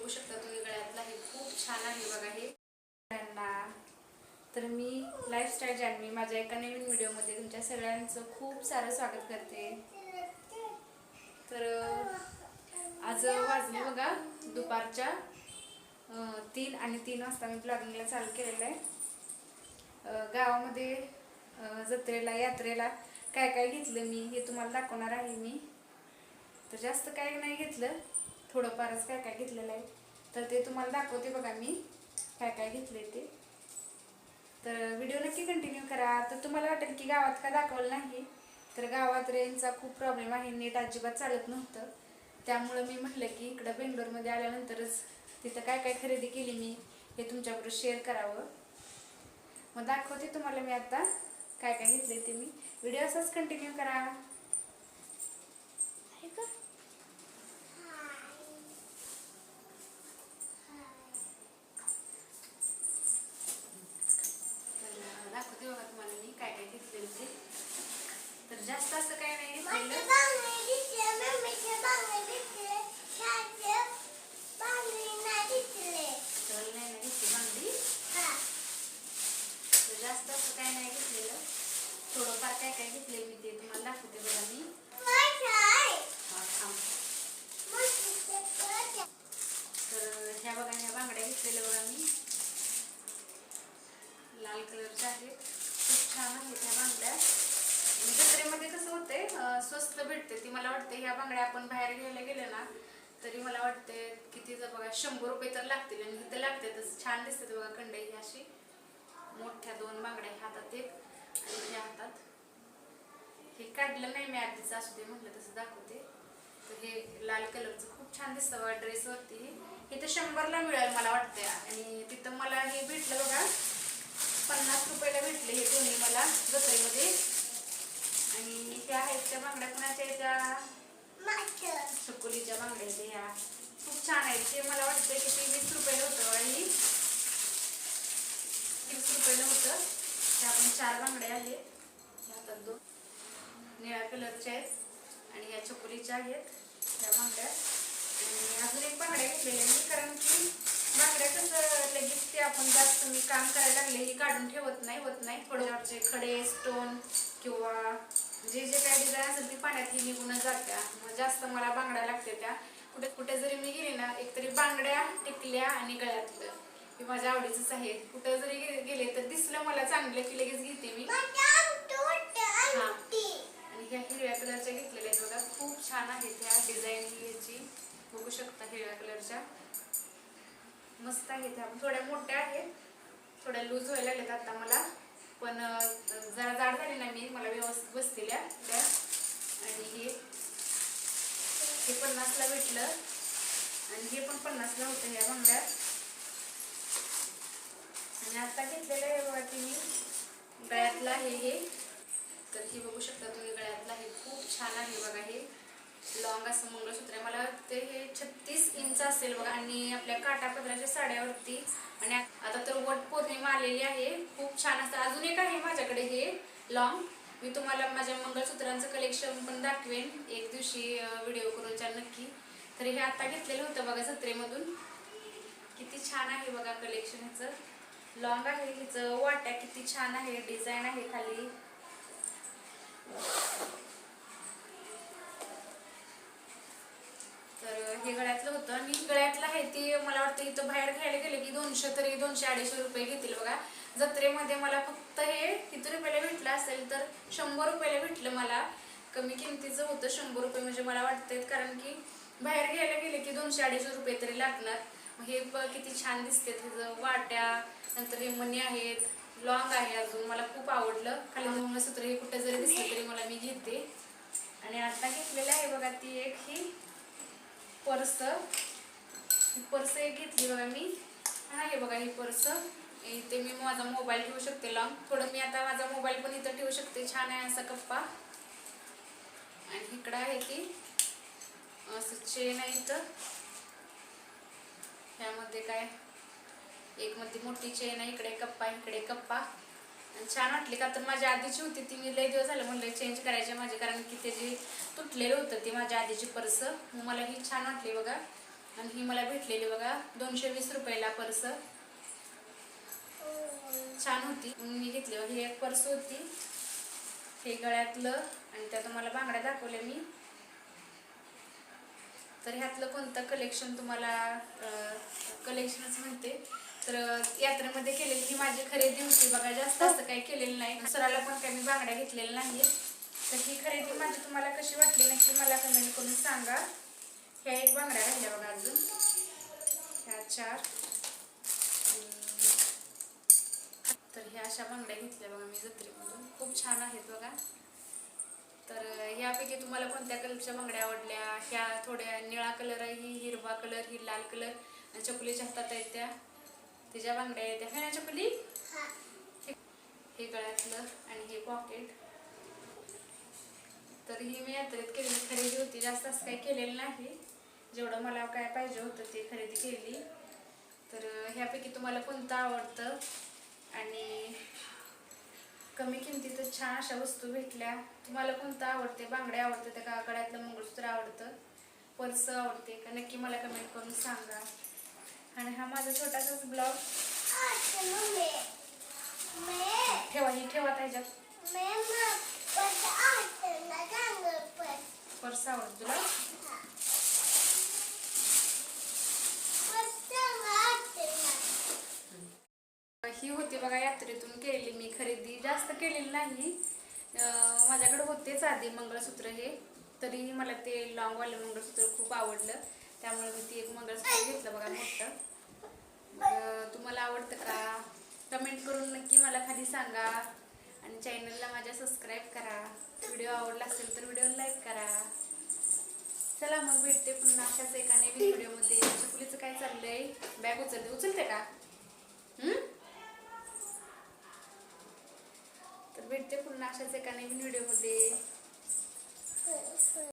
बघू शकता तुम्ही गळ्यातला हे खूप छान आहे बघा हे. तर मी लाईफस्टाईल जान्हवी माझ्या एका नवीन व्हिडिओमध्ये तुमच्या सगळ्यांचं खूप सारं स्वागत करते. तर आज वाजले बघा दुपारच्या 3 आणि 3 वाजता मी ब्लॉगिंगला चालू केलेलं आहे. गावामध्ये जत्रेला यात्रेला काय काय घेतलं मी हे तुम्हाला दाखवणार आहे मी. तर जास्त काय नाही घेतलं, थोडंफारच काय काय घेतलेलं आहे तर ते तुम्हाला दाखवते बघा मी काय काय घेतले ते. तर व्हिडिओ नक्की कंटिन्यू करा. तर तुम्हाला वाटेल की गावात का दाखवलं नाही, तर गावात रेंजचा खूप प्रॉब्लेम आहे, नेट अजिबात चालत नव्हतं. त्यामुळं मी म्हटलं की इकडं बेंगलोरमध्ये आल्यानंतरच तिथं काय काय खरेदी केली मी हे तुमच्याबरोबर शेअर करावं. मग दाखवते तुम्हाला मी आता काय काय घेतले ते. मी व्हिडिओ असाच कंटिन्यू करा. दाखवते बघा तुम्हाला मी काय काय घेतले ते. तर जास्त असं काय नाही घेतलेलं. जास्त असं काय नाही घेतलेलं, थोडंफार काय काय घेतले मी ते तुम्हाला दाखवते बघा मी. तर ह्या बघा, ह्या बांगड्या घेतलेल्या बघा मी, लाल कलरच्या आहेत, खूप छान आहेत ह्या बांगड्या. जत्रेमध्ये कसं होते स्वस्त भेटते ती. मला वाटते ह्या बांगड्या आपण बाहेर घ्यायला गेले ना तरी मला वाटते कितीचं बघा 100 रुपये तर लागतील, आणि इथं लागतातच. छान दिसते बघा कंडई अशी मोठ्या 2 बांगड्या हातात एक आणि ह्या हातात. हे काढलं नाही मी आधीच, असू दे म्हटलं तसं दाखवते. तर हे लाल कलरचं खूप छान दिसतं बघा ड्रेसवरती. हे तर 100ला मिळेल मला वाटतं, आणि तिथं मला हे भेटलं बघा 50 रुपयाला भेटले हे दोन्ही मला जत्रेमध्ये. आणि त्या आहेत त्या बांगड्या कुणाच्या त्या चकोलीच्या बांगड्या ह्या खूप छान आहेत. ते मला वाटतं की ते 20 रुपयाला होतं आणि 20 रुपयाला होतं. त्या आपण 4 बांगड्या आहेत, हातात 2 निळ्या कलरच्या आहेत आणि ह्या चकोलीच्या आहेत ह्या बांगड्या. आणि अजून एक बांगड्या घेतलेल्या मी, कारण की बांगड्या कसं लगेच ते आपण जास्त मी काम करायला लागले ही काढून ठेवत नाही. थोड्यावरचे खडे स्टोन किंवा जे जे काही डिझाईन असेल ती पाण्यात ही निघूनच जात्या. मग जास्त मला बांगड्या लागते त्या. कुठे कुठे जरी मी गेले ना, एकतरी बांगड्या टिकल्या आणि गळ्यातलं हे माझ्या आवडीचंच आहे. कुठं जरी गेले तर दिसलं मला चांगलं की लगेच घेते मी. आणि ह्या हिरव्या कलरच्या घेतलेल्या आहेत बघा, खूप छान आहेत ह्या डिझाईन. ह्याची बघू शकता हिरव्या कलरच्या मस्त आहेत ह्या. थोड्या मोठ्या आहेत, थोड्या लूज व्हायला लागल्यात आता मला, पण जरा जाड झाली ना मी मला व्यवस्थित बसलेल्या त्या. आणि हे 50ला भेटलं आणि हे पण 50ला होतं ह्या बांगड्या. आणि आता घेतलेलं आहे बघा की मी गळ्यातला हे. तर हे बघू शकता तुम्ही गळ्यातला हे खूप छान आहे बघा. हे लॉंग असं मंगळसूत्र आहे, मला वाटतं हे 36 इंच असेल बघा. आणि आपल्या काठापदराच्या साड्यावरती. आणि आता तर वट पौर्णिमा आलेली आहे, खूप छान असतं. अजून एक आहे माझ्याकडे हे लॉंग, मी तुम्हाला माझ्या मंगळसूत्रांचं कलेक्शन पण दाखवेन एक दिवशी व्हिडिओ करूनच्या नक्की. तर हे आता घेतलेलं होतं बघा जत्रेमधून. किती छान आहे बघा कलेक्शन ह्याचं. लॉंग आहे हिचं, वाट्या किती छान आहे, डिझाईन आहे खाली. तर हे गळ्यातलं होतं. आणि गळ्यातलं आहे ते मला वाटतं इथं बाहेर घ्यायला गेले की 200 तरी 200-250 रुपये घेतील बघा. जत्रेमध्ये मला फक्त हे किती रुपयाला भेटलं असेल तर 100 रुपयाला भेटलं मला. कमी किमतीचं होतं 100 रुपये म्हणजे मला वाटतं, कारण की बाहेर घ्यायला गेले की 200-250 रुपये तरी लागणार. हे किती छान दिसते त्याचं वाट्या. नंतर हे मणी आहेत, लॉंग आहे, अजून मला खूप आवडलं. खाली मंगळसूत्र हे कुठं जरी दिसलं तरी मला मी घेते. आणि आता घेतलेलं आहे बघा ती एक ही पर्स एक घेतली बघा मी. हा हे बघा ही पर्स. इथे मी माझा मोबाईल ठेवू शकते लॉंग. थोडं मी आता माझा मोबाईल पण इथं ठेवू शकते. छान आहे असा कप्पा. आणि इकडं आहे ती असं चेन आहे इथं. ह्यामध्ये काय एक मध्ये मोठी चेन आहे, इकडे कप्पा इकडे कप्पा. आणि छान वाटली का, तर माझ्या आधीची होती ती, मी लय दिवस झालं म्हणलं चेंज करायचे माझे, कारण की त्याची तुटलेलं होतं ती माझ्या आधीची पर्स. मला ही छान वाटली बघा. आणि ही मला भेटलेली बघा 220 रुपयाला पर्स. छान होती, मी घेतली. ही एक पर्स होती, हे गळ्यातलं, आणि त्यात तुम्हाला बांगड्या दाखवल्या मी. तर ह्यातलं कोणतं कलेक्शन तुम्हाला, कलेक्शनच म्हणते तर यात्रेमध्ये केलेली ही माझी खरेदी होती बघा. जास्त असं काही केलेलं नाही, दुसऱ्याला पण काही मी बांगड्या घेतलेल्या नाही. तर ही खरेदी माझी तुम्हाला कशी वाटली नक्की मला कमेंट करून सांगा. ह्या एक बांगड्या राहिल्या बघा, अजून ह्या 4. तर ह्या अशा बांगड्या घेतल्या बघा मी जत्रेमधून, खूप छान आहेत बघा. तर ह्यापैकी तुम्हाला कोणत्या कलरच्या बांगड्या आवडल्या? ह्या थोड्या निळा कलर आहे, ही हिरवा कलर, ही लाल कलर, आणि चकुलीच्या हातात आहेत त्याच्या बांगड्या आहेत त्या. ना चकुली, हे गळ्यातलं आणि हे पॉकेट. तर ही मी यात्रेत केलेली खरेदी होती, जास्त असं काही केलेलं नाही. जेवढं मला काय पाहिजे होतं ते खरेदी केली. तर ह्यापैकी तुम्हाला कोणतं आवडतं? आणि कमी किमतीतच छान अशा वस्तू भेटल्या. तुम्हाला कोणतं आवडते? बांगड्या आवडते त्या का गळ्यातलं मंगळसूत्र आवडतं, पर्स आवडते का? नक्की मला कमेंट करून सांगा. आणि हा माझा छोटासाच ब्लॉग. ठेवा, ही ठेवा त्याच्यात. पर्स आवडत तुला? ही होती बघा यात्रेतून केलेली मी खरेदी, जास्त केलेली नाही. माझ्याकडे होतेच आधी मंगळसूत्र हे, तरीही मला ते लॉंगवाले मंगळसूत्र खूप आवडलं, त्यामुळे मी ती एक मंगळसूत्र घेतलं बघा मोठं. तुम्हाला आवडतं का? कमेंट करून नक्की मला खाली सांगा. आणि चॅनलला माझ्या सबस्क्राईब करा. व्हिडिओ आवडला असेल तर व्हिडिओ लाईक करा. चला मग भेटते पुन्हा अशाच एका नवीन व्हिडिओमध्ये. चकुलीचं काय चाललंय? बॅग उचलते का? तर भेटते पुन्हा अशाच एका नवीन व्हिडिओमध्ये.